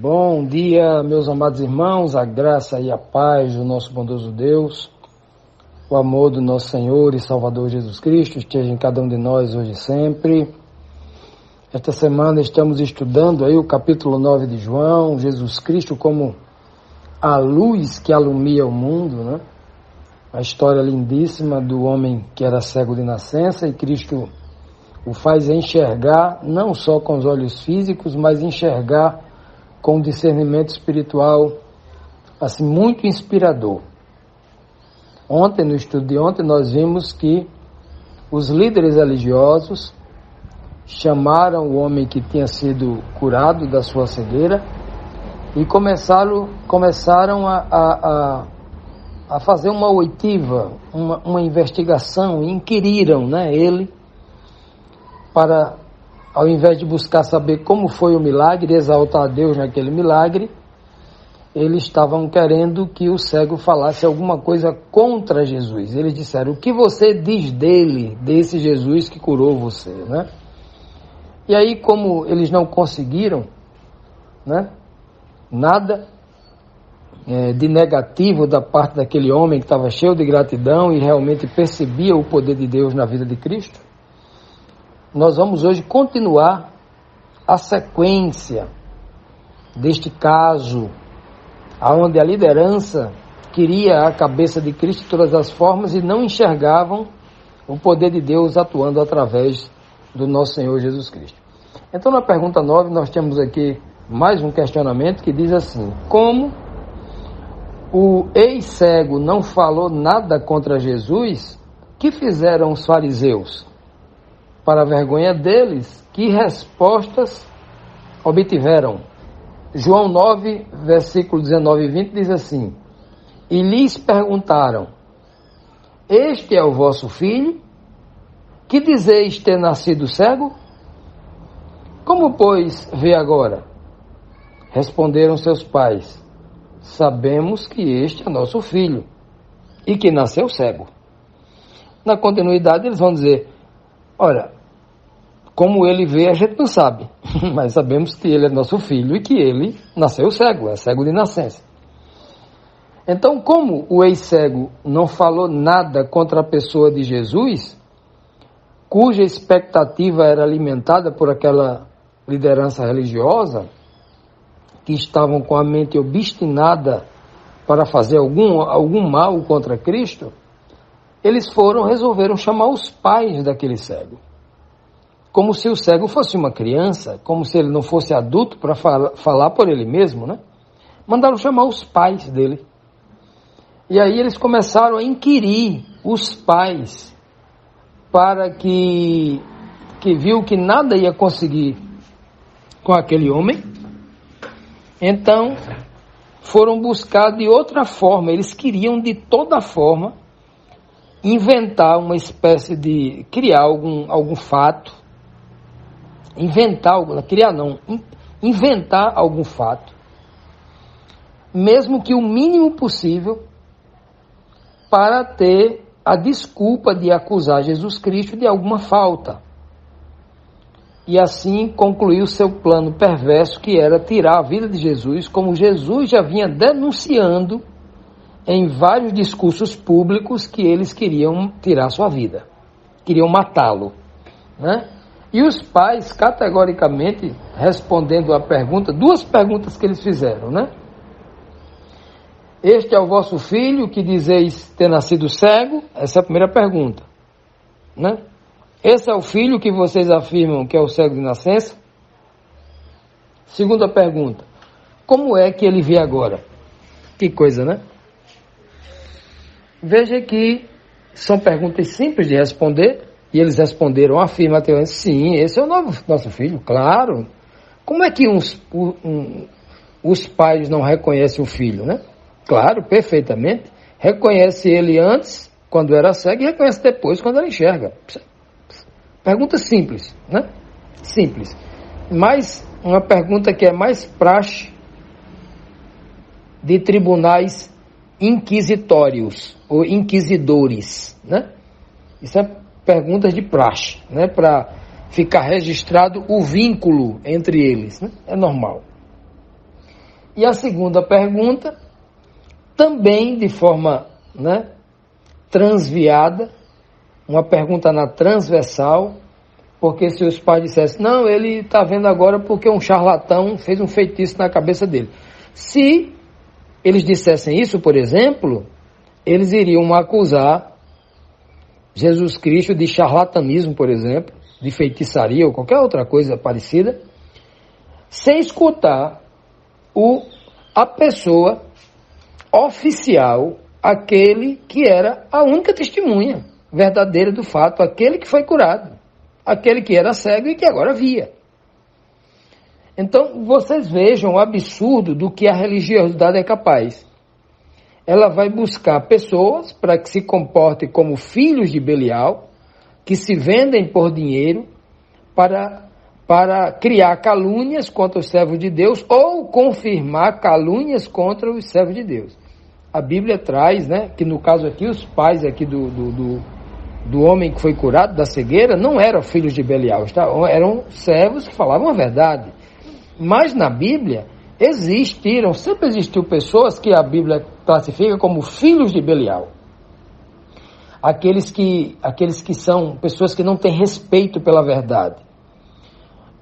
Bom dia, meus amados irmãos, a graça e a paz do nosso bondoso Deus, o amor do nosso Senhor e Salvador Jesus Cristo esteja em cada um de nós hoje e sempre. Esta semana estamos estudando aí o capítulo 9 de João, Jesus Cristo como a luz que alumia o mundo, né? A história lindíssima do homem que era cego de nascença e Cristo o faz enxergar, não só com os olhos físicos, mas enxergar com um discernimento espiritual, assim, muito inspirador. Ontem, no estudo de ontem, nós vimos que os líderes religiosos chamaram o homem que tinha sido curado da sua cegueira e começaram a fazer uma oitiva, uma investigação, inquiriram, ele, para, ao invés de buscar saber como foi o milagre e exaltar a Deus naquele milagre, eles estavam querendo que o cego falasse alguma coisa contra Jesus. Eles disseram: o que você diz dele, desse Jesus que curou você, E aí, como eles não conseguiram, nada de negativo da parte daquele homem que estava cheio de gratidão e realmente percebia o poder de Deus na vida de Cristo, nós vamos hoje continuar a sequência deste caso, onde a liderança queria a cabeça de Cristo de todas as formas e não enxergavam o poder de Deus atuando através do nosso Senhor Jesus Cristo. Então, na pergunta 9, nós temos aqui mais um questionamento que diz assim: como o ex-cego não falou nada contra Jesus, que fizeram os fariseus? Para a vergonha deles, que respostas obtiveram? João 9, versículo 19 e 20 diz assim: e lhes perguntaram: este é o vosso filho, que dizeis ter nascido cego? Como, pois, vê agora? Responderam seus pais: sabemos que este é nosso filho, e que nasceu cego. Na continuidade, eles vão dizer: olha, como ele vê, a gente não sabe, mas sabemos que ele é nosso filho e que ele nasceu cego, é cego de nascença. Então, como o ex-cego não falou nada contra a pessoa de Jesus, cuja expectativa era alimentada por aquela liderança religiosa, que estavam com a mente obstinada para fazer algum mal contra Cristo, eles resolveram chamar os pais daquele cego. Como se o cego fosse uma criança, como se ele não fosse adulto para falar por ele mesmo, Mandaram chamar os pais dele. E aí eles começaram a inquirir os pais, para que viu que nada ia conseguir com aquele homem. Então, foram buscar de outra forma. Eles queriam de toda forma inventar uma espécie de... criar algum fato, inventar algum fato, mesmo que o mínimo possível, para ter a desculpa de acusar Jesus Cristo de alguma falta. E assim concluir o seu plano perverso, que era tirar a vida de Jesus, como Jesus já vinha denunciando em vários discursos públicos que eles queriam tirar sua vida, queriam matá-lo, E os pais, categoricamente, respondendo à pergunta, duas perguntas que eles fizeram, Este é o vosso filho, que dizeis ter nascido cego? Essa é a primeira pergunta, Esse é o filho que vocês afirmam que é o cego de nascença? Segunda pergunta: como é que ele vê agora? Que coisa, Veja que são perguntas simples de responder, e eles responderam afirmativamente: sim, esse é o nosso filho, claro. Como é que os pais não reconhecem o filho, Claro, perfeitamente. Reconhece ele antes, quando era cego, e reconhece depois, quando ele enxerga. Pergunta simples, Simples. Mas uma pergunta que é mais praxe de tribunais inquisitórios ou inquisidores, Isso é perguntas de praxe, para ficar registrado o vínculo entre eles, É normal. E a segunda pergunta, também de forma, transviada, uma pergunta na transversal, porque se os pais dissessem, não, ele está vendo agora porque um charlatão fez um feitiço na cabeça dele. Se eles dissessem isso, por exemplo, eles iriam acusar Jesus Cristo de charlatanismo, por exemplo, de feitiçaria ou qualquer outra coisa parecida, sem escutar a pessoa oficial, aquele que era a única testemunha verdadeira do fato, aquele que foi curado, aquele que era cego e que agora via. Então, vocês vejam o absurdo do que a religiosidade é capaz. Ela vai buscar pessoas para que se comportem como filhos de Belial, que se vendem por dinheiro para criar calúnias contra os servos de Deus ou confirmar calúnias contra os servos de Deus. A Bíblia traz, que no caso aqui, os pais aqui do homem que foi curado da cegueira não eram filhos de Belial, eram servos que falavam a verdade. Mas na Bíblia sempre existiu pessoas que a Bíblia classifica como filhos de Belial. Aqueles que são pessoas que não têm respeito pela verdade,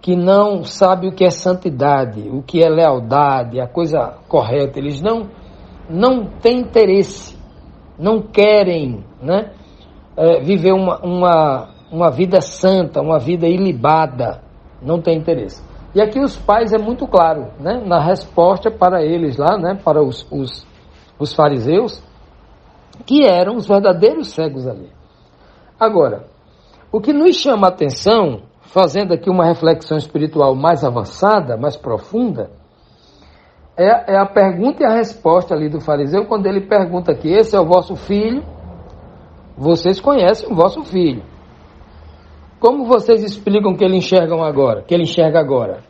que não sabem o que é santidade, o que é lealdade, a coisa correta. Eles não têm interesse, não querem, viver uma vida santa, uma vida ilibada, não tem interesse. E aqui os pais é muito claro, na resposta para eles lá, para os fariseus, que eram os verdadeiros cegos ali. Agora, o que nos chama a atenção, fazendo aqui uma reflexão espiritual mais avançada, mais profunda, é a pergunta e a resposta ali do fariseu, quando ele pergunta aqui, esse é o vosso filho, vocês conhecem o vosso filho. Como vocês explicam que ele enxerga agora?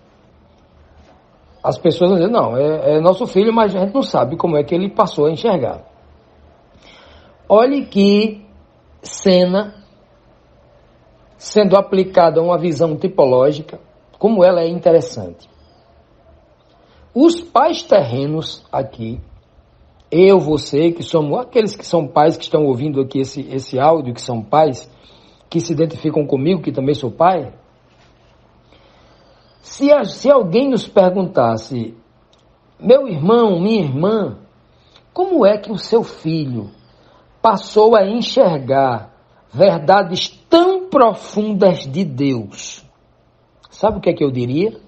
As pessoas vão dizer, não, é nosso filho, mas a gente não sabe como é que ele passou a enxergar. Olhe que cena sendo aplicada a uma visão tipológica, como ela é interessante. Os pais terrenos aqui, você, que somos aqueles que são pais que estão ouvindo aqui esse áudio, que são pais, que se identificam comigo, que também sou pai, se alguém nos perguntasse, meu irmão, minha irmã, como é que o seu filho passou a enxergar verdades tão profundas de Deus? Sabe o que é que eu diria?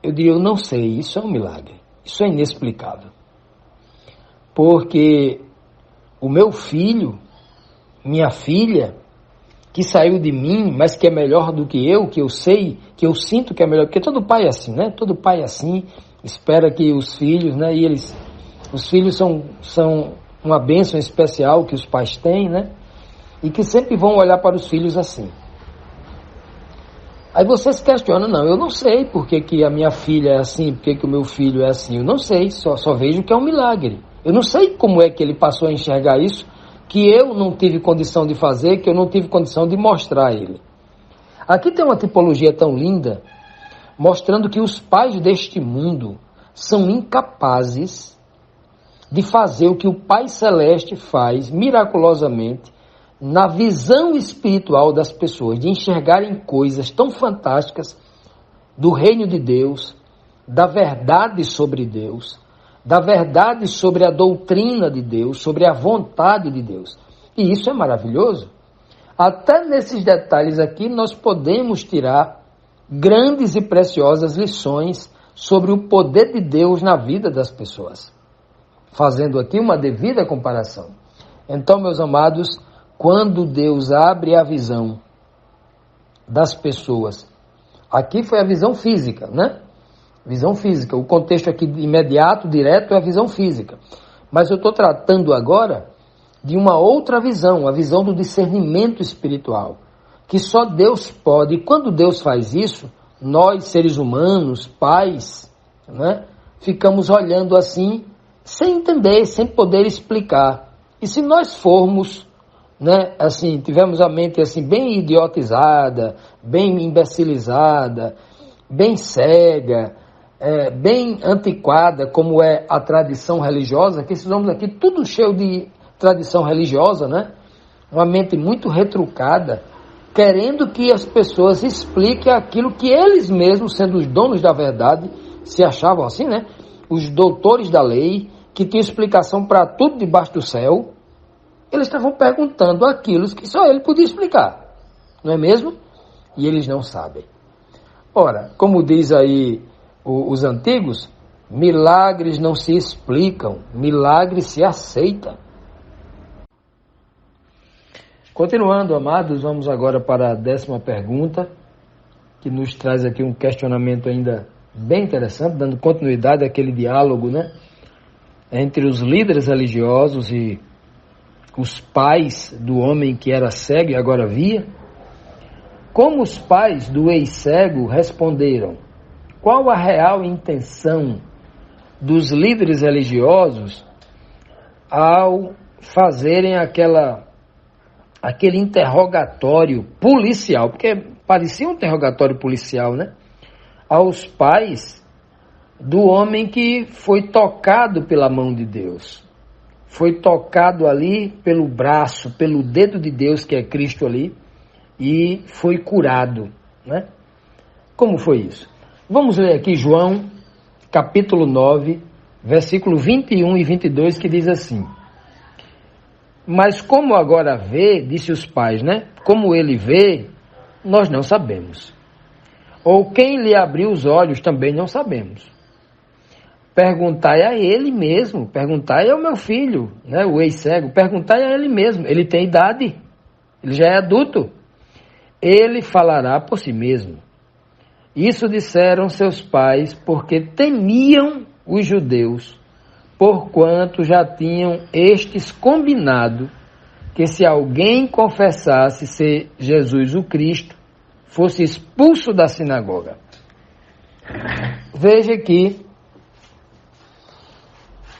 Eu diria, eu não sei, isso é um milagre, isso é inexplicável. Porque o meu filho, minha filha, que saiu de mim, mas que é melhor do que eu sei, que eu sinto que é melhor, porque todo pai é assim, todo pai é assim, espera que os filhos, os filhos são uma bênção especial que os pais têm, e que sempre vão olhar para os filhos assim. Aí você se questiona, não, eu não sei por que a minha filha é assim, por que o meu filho é assim, eu não sei, só vejo que é um milagre. Eu não sei como é que ele passou a enxergar isso, que eu não tive condição de fazer, que eu não tive condição de mostrar a ele. Aqui tem uma tipologia tão linda, mostrando que os pais deste mundo são incapazes de fazer o que o Pai Celeste faz miraculosamente na visão espiritual das pessoas, de enxergarem coisas tão fantásticas do reino de Deus, da verdade sobre Deus, da verdade sobre a doutrina de Deus, sobre a vontade de Deus. E isso é maravilhoso. Até nesses detalhes aqui nós podemos tirar grandes e preciosas lições sobre o poder de Deus na vida das pessoas, fazendo aqui uma devida comparação. Então, meus amados, quando Deus abre a visão das pessoas, aqui foi a visão física, Visão física. O contexto aqui imediato, direto, é a visão física. Mas eu estou tratando agora de uma outra visão, a visão do discernimento espiritual, que só Deus pode. E quando Deus faz isso, nós, seres humanos, pais, ficamos olhando assim, sem entender, sem poder explicar. E se nós formos, tivermos a mente assim, bem idiotizada, bem imbecilizada, bem cega, bem antiquada, como é a tradição religiosa, que esses homens aqui, tudo cheio de tradição religiosa, né? Uma mente muito retrucada, querendo que as pessoas expliquem aquilo que eles mesmos, sendo os donos da verdade, se achavam assim, né? Os doutores da lei, que tinham explicação para tudo debaixo do céu, eles estavam perguntando aquilo que só ele podia explicar, não é mesmo? E eles não sabem. Ora, como diz aí os antigos, milagres não se explicam, milagres se aceitam. Continuando, amados, vamos agora para a 10ª pergunta, que nos traz aqui um questionamento ainda bem interessante, dando continuidade àquele diálogo, né, entre os líderes religiosos e os pais do homem que era cego e agora via. Como os pais do ex-cego responderam? Qual a real intenção dos líderes religiosos ao fazerem aquele interrogatório policial? Porque parecia um interrogatório policial, né? Aos pais do homem que foi tocado pela mão de Deus. Foi tocado ali pelo braço, pelo dedo de Deus, que é Cristo ali, e foi curado, né? Como foi isso? Vamos ler aqui João, capítulo 9, versículo 21 e 22, que diz assim: mas como agora vê, disse os pais, né? Como ele vê, nós não sabemos. Ou quem lhe abriu os olhos, também não sabemos. Perguntai a ele mesmo, perguntai ao meu filho, né, o ex-cego, perguntai a ele mesmo, ele tem idade, ele já é adulto, ele falará por si mesmo. Isso disseram seus pais porque temiam os judeus, porquanto já tinham estes combinado que se alguém confessasse ser Jesus o Cristo, fosse expulso da sinagoga. Veja que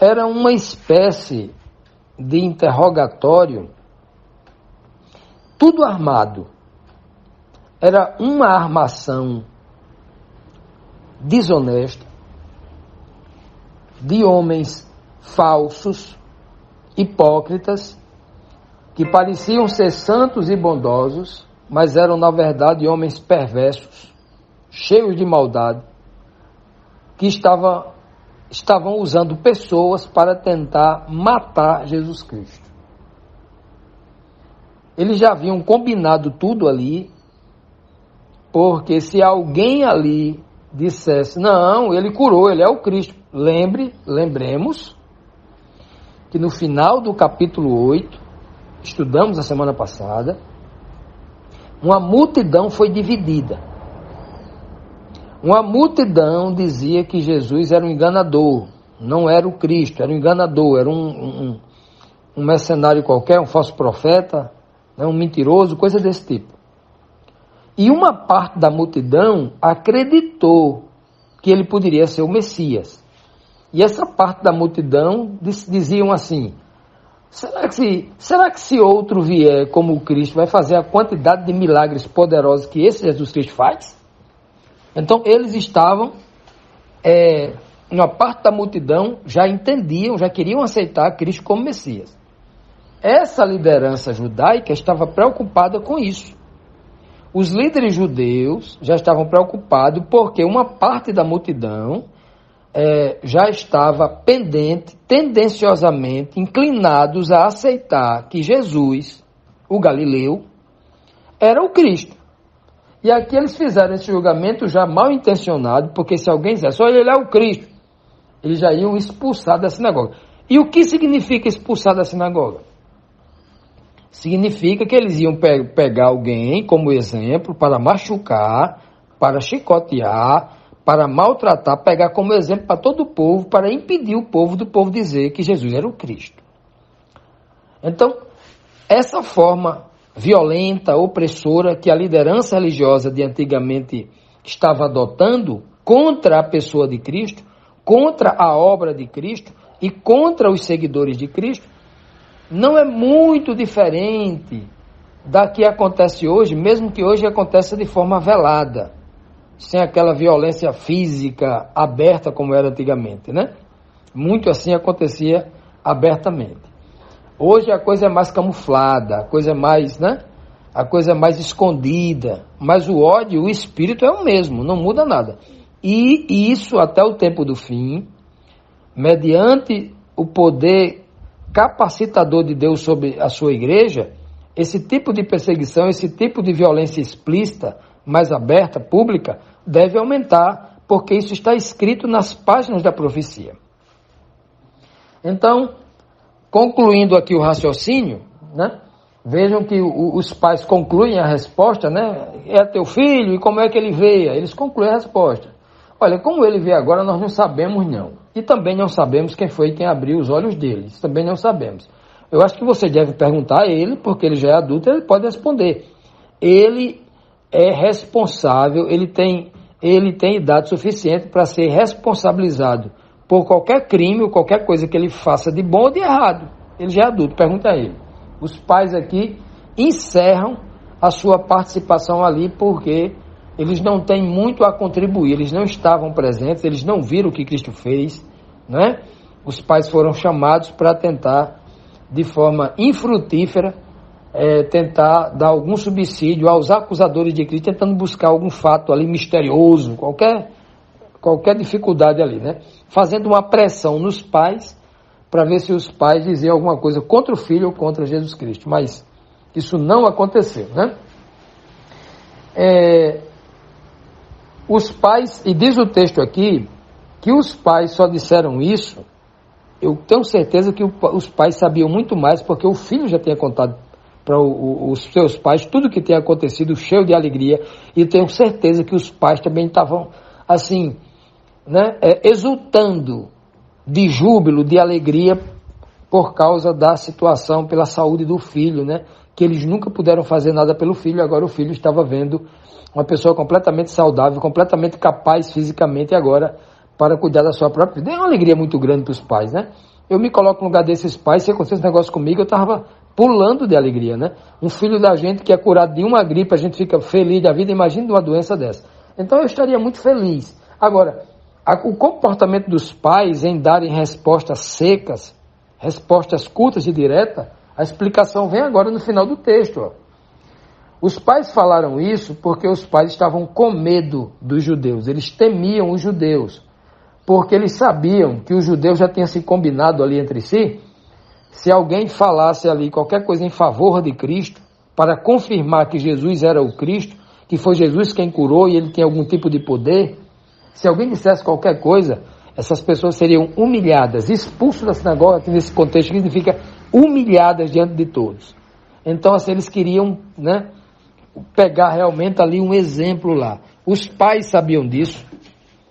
era uma espécie de interrogatório, tudo armado. Era uma armação desonesta, de homens falsos, hipócritas, que pareciam ser santos e bondosos, mas eram na verdade homens perversos, cheios de maldade, que estavam usando pessoas para tentar matar Jesus Cristo. Eles já haviam combinado tudo ali, porque se alguém ali dissesse, não, ele curou, ele é o Cristo. Lembremos que no final do capítulo 8, estudamos a semana passada, uma multidão foi dividida. Uma multidão dizia que Jesus era um enganador, não era o Cristo, era um enganador, era um mercenário qualquer, um falso profeta, um mentiroso, coisa desse tipo. E uma parte da multidão acreditou que ele poderia ser o Messias. E essa parte da multidão diziam assim, será que se outro vier como o Cristo vai fazer a quantidade de milagres poderosos que esse Jesus Cristo faz? Então eles estavam, uma parte da multidão já entendiam, já queriam aceitar Cristo como Messias. Essa liderança judaica estava preocupada com isso. Os líderes judeus já estavam preocupados porque uma parte da multidão já estava pendente, tendenciosamente inclinados a aceitar que Jesus, o Galileu, era o Cristo. E aqui eles fizeram esse julgamento já mal intencionado, porque se alguém dissesse, olha, ele é o Cristo, eles já iam expulsar da sinagoga. E o que significa expulsar da sinagoga? Significa que eles iam pegar alguém como exemplo para machucar, para chicotear, para maltratar, pegar como exemplo para todo o povo, para impedir o povo do povo dizer que Jesus era o Cristo. Então, essa forma violenta, opressora, que a liderança religiosa de antigamente estava adotando contra a pessoa de Cristo, contra a obra de Cristo e contra os seguidores de Cristo, não é muito diferente da que acontece hoje, mesmo que hoje aconteça de forma velada. sem aquela violência física aberta como era antigamente, né? Muito assim acontecia abertamente. Hoje a coisa é mais camuflada, a coisa é mais, né? A coisa é mais escondida, mas o ódio, o espírito é o mesmo, não muda nada. E isso até o tempo do fim, mediante o poder capacitador de Deus sobre a sua igreja, esse tipo de perseguição, esse tipo de violência explícita, mais aberta, pública, deve aumentar, porque isso está escrito nas páginas da profecia. Então, concluindo aqui o raciocínio, né? Vejam que os pais concluem a resposta, né? É teu filho, e como é que ele vê? Eles concluem a resposta. Olha, como ele vê agora, nós não sabemos não. E também não sabemos quem foi quem abriu os olhos deles. Também não sabemos. Eu acho que você deve perguntar a ele, porque ele já é adulto, ele pode responder. Ele é responsável, ele tem idade suficiente para ser responsabilizado por qualquer crime ou qualquer coisa que ele faça de bom ou de errado. Ele já é adulto, pergunta a ele. Os pais aqui encerram a sua participação ali porque eles não têm muito a contribuir, eles não estavam presentes, eles não viram o que Cristo fez, né? Os pais foram chamados para tentar, de forma infrutífera, tentar dar algum subsídio aos acusadores de Cristo, tentando buscar algum fato ali misterioso, qualquer dificuldade ali, né? Fazendo uma pressão nos pais, para ver se os pais diziam alguma coisa contra o filho ou contra Jesus Cristo. Mas isso não aconteceu, né? Os pais, e diz o texto aqui, que os pais só disseram isso, eu tenho certeza que os pais sabiam muito mais, porque o filho já tinha contado para os seus pais tudo o que tinha acontecido, cheio de alegria, e tenho certeza que os pais também estavam, assim, né, exultando de júbilo, de alegria, por causa da situação, pela saúde do filho, né? Que eles nunca puderam fazer nada pelo filho, agora o filho estava vendo uma pessoa completamente saudável, completamente capaz fisicamente agora para cuidar da sua própria vida. É uma alegria muito grande para os pais, né? Eu me coloco no lugar desses pais, se acontecesse esse negócio comigo, eu estava pulando de alegria, né? Um filho da gente que é curado de uma gripe, a gente fica feliz da vida, imagina uma doença dessa. Então eu estaria muito feliz. Agora, o comportamento dos pais em darem respostas secas, respostas curtas e diretas, a explicação vem agora no final do texto. Ó. Os pais falaram isso porque os pais estavam com medo dos judeus, eles temiam os judeus, porque eles sabiam que os judeus já tinham se combinado ali entre si, se alguém falasse ali qualquer coisa em favor de Cristo, para confirmar que Jesus era o Cristo, que foi Jesus quem curou e ele tinha algum tipo de poder, se alguém dissesse qualquer coisa, essas pessoas seriam humilhadas, expulsas da sinagoga, que nesse contexto significa humilhadas diante de todos. Então, assim, eles queriam, né, pegar realmente ali um exemplo lá. Os pais sabiam disso.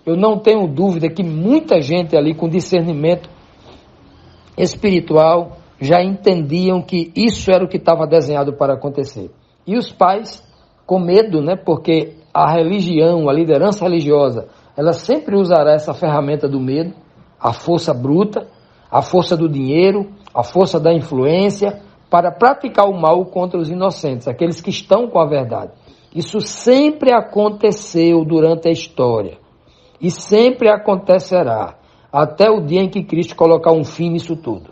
Eu não tenho dúvida que muita gente ali com discernimento espiritual já entendiam que isso era o que estava desenhado para acontecer. E os pais, com medo, né, porque a religião, a liderança religiosa, ela sempre usará essa ferramenta do medo, a força bruta, a força do dinheiro, a força da influência, para praticar o mal contra os inocentes, aqueles que estão com a verdade. Isso sempre aconteceu durante a história e sempre acontecerá, até o dia em que Cristo colocar um fim nisso tudo.